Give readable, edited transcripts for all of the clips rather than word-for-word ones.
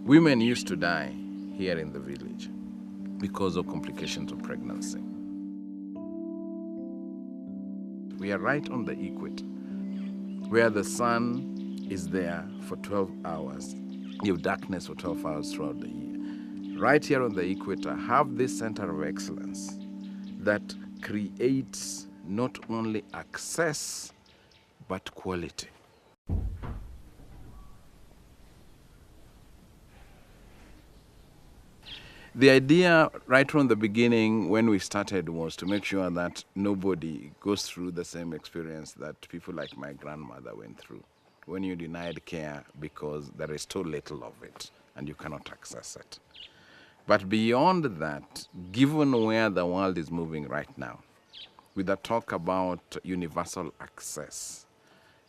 Women used to die here in the village because of complications of pregnancy. We are right on the equator, where the sun is there for 12 hours. You have darkness for 12 hours throughout the year. Right here on the equator, have this center of excellence that creates not only access, but quality. The idea right from the beginning when we started was to make sure that nobody goes through the same experience that people like my grandmother went through, when you're denied care because there is too little of it and you cannot access it. But beyond that, given where the world is moving right now, with the talk about universal access,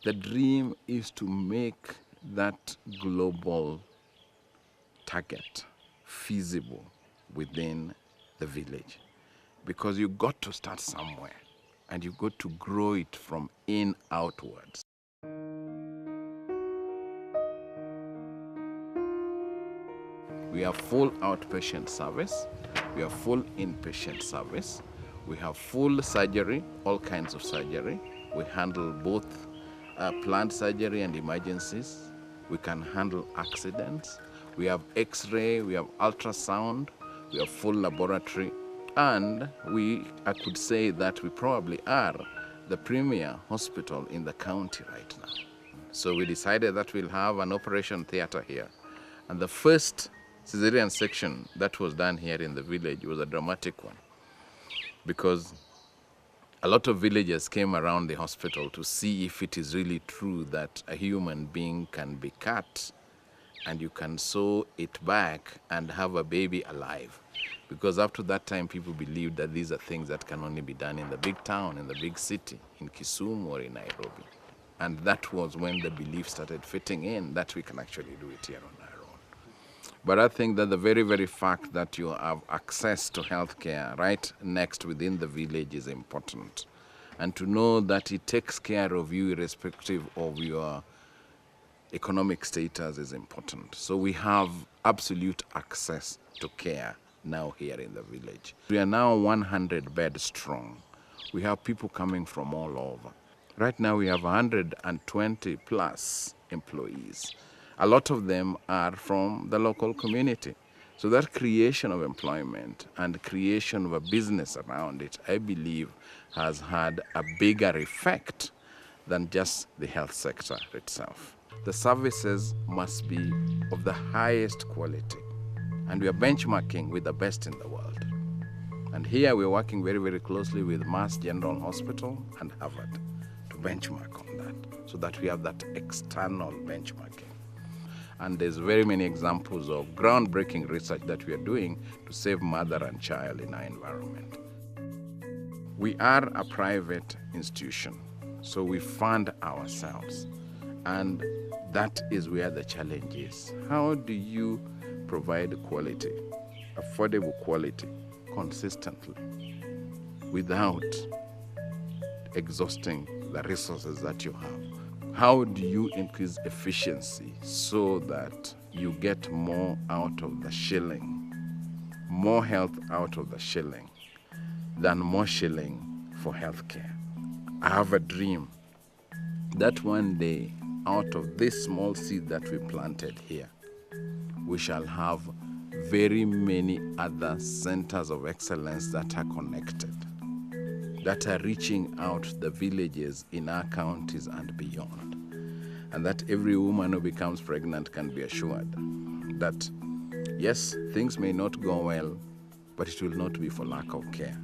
the dream is to make that global target feasible within the village, because you got to start somewhere and you got to grow it from in outwards. We have full outpatient service, we have full inpatient service, we have full surgery, all kinds of surgery. We handle both planned surgery and emergencies. We can handle accidents. We have X-ray, we have ultrasound, we have full laboratory, and I could say that we probably are the premier hospital in the county right now. So we decided that we'll have an operation theater here. And the first cesarean section that was done here in the village was a dramatic one, because a lot of villagers came around the hospital to see if it is really true that a human being can be cut and you can sew it back and have a baby alive. Because up to that time, people believed that these are things that can only be done in the big town, in the big city, in Kisumu or in Nairobi. And that was when the belief started fitting in that we can actually do it here on our own. But I think that the very, very fact that you have access to healthcare right next within the village is important. And to know that it takes care of you irrespective of your economic status is important. So we have absolute access to care now here in the village. We are now 100 beds strong. We have people coming from all over. Right now we have 120 plus employees. A lot of them are from the local community. So that creation of employment and creation of a business around it, I believe, has had a bigger effect than just the health sector itself. The services must be of the highest quality, and we are benchmarking with the best in the world. And here we're working very, very closely with Mass General Hospital and Harvard to benchmark on that, so that we have that external benchmarking. And there's very many examples of groundbreaking research that we are doing to save mother and child in our environment. We are a private institution, so we fund ourselves. And that is where the challenge is. How do you provide quality, affordable quality, consistently, without exhausting the resources that you have? How do you increase efficiency so that you get more out of the shilling, more health out of the shilling, than more shilling for healthcare? I have a dream that one day, out of this small seed that we planted here, we shall have very many other centers of excellence that are connected, that are reaching out the villages in our counties and beyond. And that every woman who becomes pregnant can be assured that, yes, things may not go well, but it will not be for lack of care.